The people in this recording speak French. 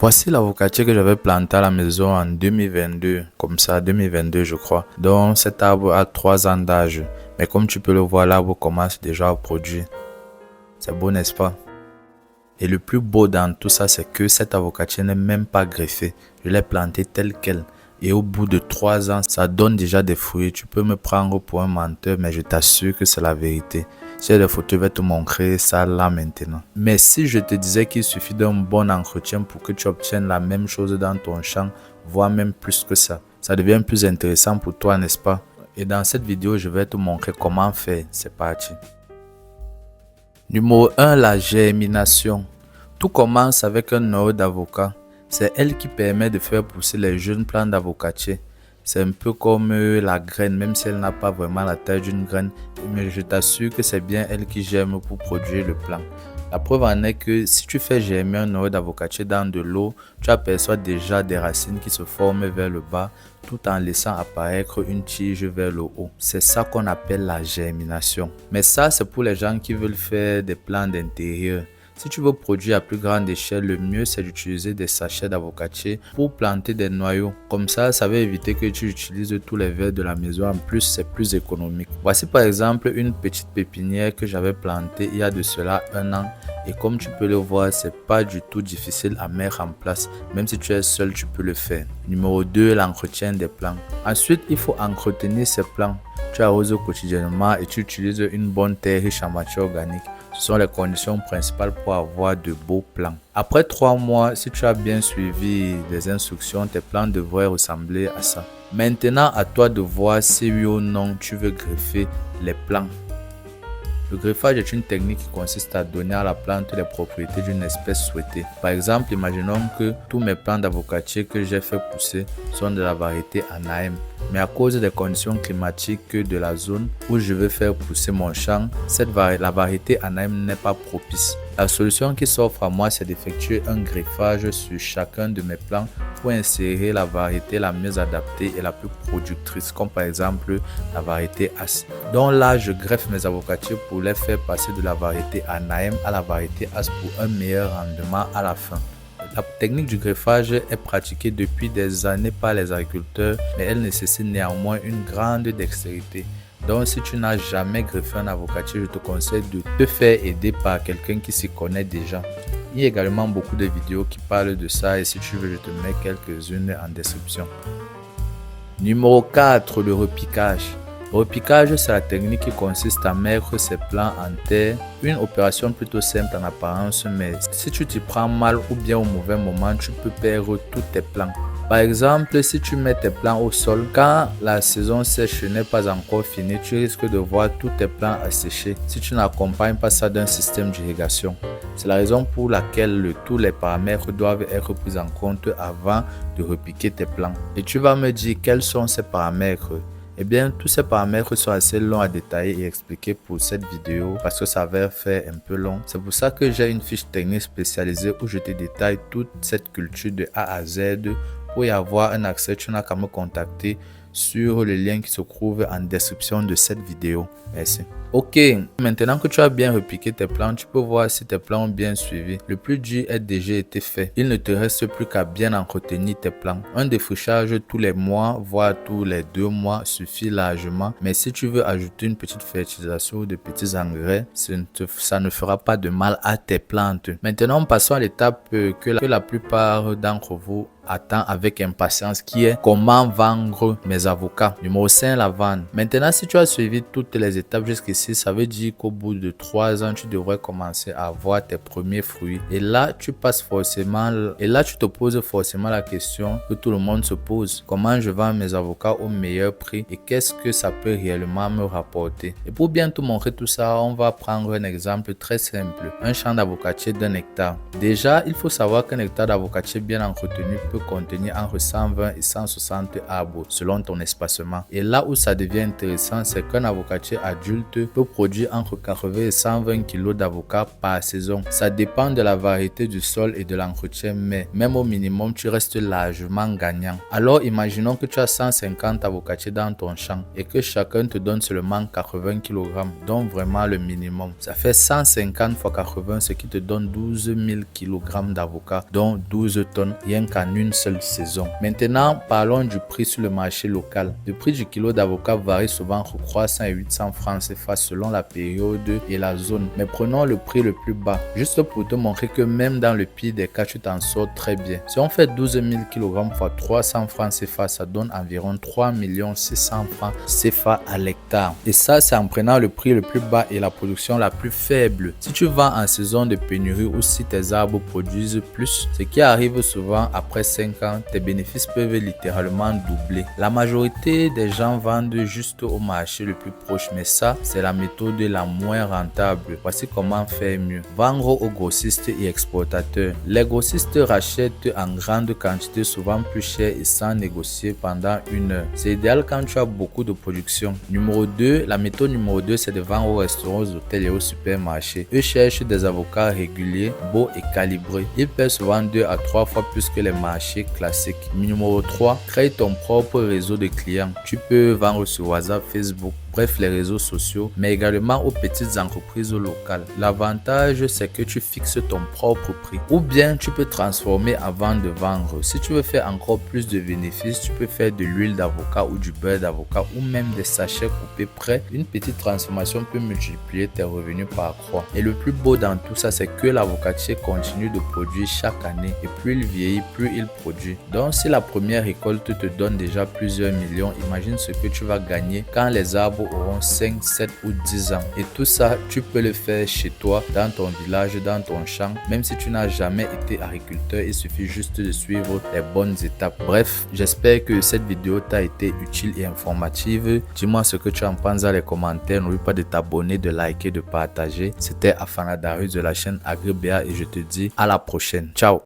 Voici l'avocatier que j'avais planté à la maison en 2022, comme ça, 2022 je crois. Donc cet arbre a 3 ans d'âge, mais comme tu peux le voir, l'arbre commence déjà à produire. C'est beau, n'est-ce pas? Et le plus beau dans tout ça, c'est que cet avocatier n'est même pas greffé. Je l'ai planté tel quel. Et au bout de 3 ans, ça donne déjà des fruits. Tu peux me prendre pour un menteur, mais je t'assure que c'est la vérité. Si j'ai des photos, je vais te montrer ça là maintenant. Mais si je te disais qu'il suffit d'un bon entretien pour que tu obtiennes la même chose dans ton champ, voire même plus que ça devient plus intéressant pour toi, n'est-ce pas? Et dans cette vidéo, je vais te montrer comment faire. C'est parti. Numéro 1, la germination. Tout commence avec un noyau d'avocat. C'est elle qui permet de faire pousser les jeunes plants d'avocatier. C'est un peu comme la graine, même si elle n'a pas vraiment la taille d'une graine, mais je t'assure que c'est bien elle qui germe pour produire le plant. La preuve en est que si tu fais germer un noyau d'avocatier dans de l'eau, tu aperçois déjà des racines qui se forment vers le bas tout en laissant apparaître une tige vers le haut. C'est ça qu'on appelle la germination. Mais ça, c'est pour les gens qui veulent faire des plants d'intérieur. Si tu veux produire à plus grande échelle, le mieux c'est d'utiliser des sachets d'avocatier pour planter des noyaux. Comme ça va éviter que tu utilises tous les verres de la maison. En plus, c'est plus économique. Voici par exemple une petite pépinière que j'avais plantée il y a de cela 1 an. Et comme tu peux le voir, c'est pas du tout difficile à mettre en place. Même si tu es seul, tu peux le faire. Numéro 2, l'entretien des plants. Ensuite, il faut entretenir ces plants. Tu arroses quotidiennement et tu utilises une bonne terre riche en matière organique. Ce sont les conditions principales pour avoir de beaux plants. Après 3 mois, si tu as bien suivi les instructions, tes plants devraient ressembler à ça. Maintenant, à toi de voir si oui ou non tu veux greffer les plants. Le greffage est une technique qui consiste à donner à la plante les propriétés d'une espèce souhaitée. Par exemple, imaginons que tous mes plants d'avocatier que j'ai fait pousser sont de la variété Anaheim. Mais à cause des conditions climatiques de la zone où je veux faire pousser mon champ, la variété Anaheim n'est pas propice. La solution qui s'offre à moi, c'est d'effectuer un greffage sur chacun de mes plants pour insérer la variété la mieux adaptée et la plus productrice, comme par exemple la variété As. Donc là, je greffe mes avocatiers pour les faire passer de la variété Anaheim à la variété As pour un meilleur rendement à la fin. La technique du greffage est pratiquée depuis des années par les agriculteurs, mais elle nécessite néanmoins une grande dextérité. Donc si tu n'as jamais greffé un avocatier, je te conseille de te faire aider par quelqu'un qui s'y connaît déjà. Il y a également beaucoup de vidéos qui parlent de ça et si tu veux, je te mets quelques-unes en description. Numéro 4, le repiquage. Le repiquage, c'est la technique qui consiste à mettre ses plants en terre. Une opération plutôt simple en apparence, mais si tu t'y prends mal ou bien au mauvais moment, tu peux perdre tous tes plants. Par exemple, si tu mets tes plants au sol, quand la saison sèche n'est pas encore finie, tu risques de voir tous tes plants assécher si tu n'accompagnes pas ça d'un système d'irrigation. C'est la raison pour laquelle tous les paramètres doivent être pris en compte avant de repiquer tes plants. Et tu vas me dire quels sont ces paramètres. Eh bien, tous ces paramètres sont assez longs à détailler et expliquer pour cette vidéo parce que ça va faire un peu long. C'est pour ça que j'ai une fiche technique spécialisée où je te détaille toute cette culture de A à Z. Pour y avoir un accès, tu n'as qu'à me contacter sur le lien qui se trouve en description de cette vidéo. Merci. Ok, maintenant que tu as bien repiqué tes plants, tu peux voir si tes plants ont bien suivi. Le plus dur a déjà été fait. Il ne te reste plus qu'à bien entretenir tes plants. Un défrichage tous les mois, voire tous les 2 mois suffit largement. Mais si tu veux ajouter une petite fertilisation ou de petits engrais, ça ne fera pas de mal à tes plantes. Maintenant, passons à l'étape que la plupart d'entre vous attend avec impatience, qui est comment vendre mes avocats. Numéro 5, la vente. Maintenant, si tu as suivi toutes les étapes jusqu'ici, ça veut dire qu'au bout de 3 ans, tu devrais commencer à avoir tes premiers fruits. Et là, tu te poses forcément la question que tout le monde se pose. Comment je vends mes avocats au meilleur prix et qu'est-ce que ça peut réellement me rapporter? Et pour bien te montrer tout ça, on va prendre un exemple très simple. Un champ d'avocatier d'1 hectare. Déjà, il faut savoir qu'un hectare d'avocatier bien entretenu peut contenir entre 120 et 160 arbres selon ton espacement. Et là où ça devient intéressant, c'est qu'un avocatier adulte peut produire entre 80 et 120 kg d'avocat par saison. Ça dépend de la variété du sol et de l'entretien, mais même au minimum, tu restes largement gagnant. Alors imaginons que tu as 150 avocatiers dans ton champ et que chacun te donne seulement 80 kg, donc vraiment le minimum. Ça fait 150 fois 80, ce qui te donne 12 000 kg d'avocat, dont 12 tonnes, rien qu'en une seule saison. Maintenant, parlons du prix sur le marché local. Le prix du kilo d'avocat varie souvent entre 300 et 800 francs CFA selon la période et la zone. Mais prenons le prix le plus bas, juste pour te montrer que même dans le pire des cas, tu t'en sors très bien. Si on fait 12 000 kg fois 300 francs CFA, ça donne environ 3 600 francs CFA à l'hectare. Et ça, c'est en prenant le prix le plus bas et la production la plus faible. Si tu vends en saison de pénurie ou si tes arbres produisent plus, ce qui arrive souvent après 5 ans, tes bénéfices peuvent littéralement doubler. La majorité des gens vendent juste au marché le plus proche, mais ça, c'est la méthode la moins rentable. Voici comment faire mieux. Vendre aux grossistes et exportateurs. Les grossistes rachètent en grande quantité, souvent plus cher et sans négocier pendant une heure. C'est idéal quand tu as beaucoup de production. Numéro 2, la méthode numéro 2, c'est de vendre aux restaurants, aux hôtels et aux supermarchés. Eux cherchent des avocats réguliers, beaux et calibrés. Ils paient souvent 2 à 3 fois plus que les marchés classiques. Numéro 3, crée ton propre réseau de clients. Tu peux vendre sur WhatsApp, Facebook, bref les réseaux sociaux, mais également aux petites entreprises locales. L'avantage, c'est que tu fixes ton propre prix. Ou bien tu peux transformer avant de vendre. Si tu veux faire encore plus de bénéfices, tu peux faire de l'huile d'avocat ou du beurre d'avocat ou même des sachets coupés prêts. Une petite transformation peut multiplier tes revenus par croix. Et le plus beau dans tout ça, c'est que l'avocatier continue de produire chaque année. Et plus il vieillit, plus il produit. Donc si la première récolte te donne déjà plusieurs millions, imagine ce que tu vas gagner quand les arbres auront 5, 7 ou 10 ans. Et tout ça, tu peux le faire chez toi, dans ton village, dans ton champ. Même si tu n'as jamais été agriculteur, il suffit juste de suivre les bonnes étapes. Bref, j'espère que cette vidéo t'a été utile et informative. Dis-moi ce que tu en penses dans les commentaires. N'oublie pas de t'abonner, de liker, de partager. C'était Afana Darius de la chaîne AgriBA et je te dis à la prochaine. Ciao!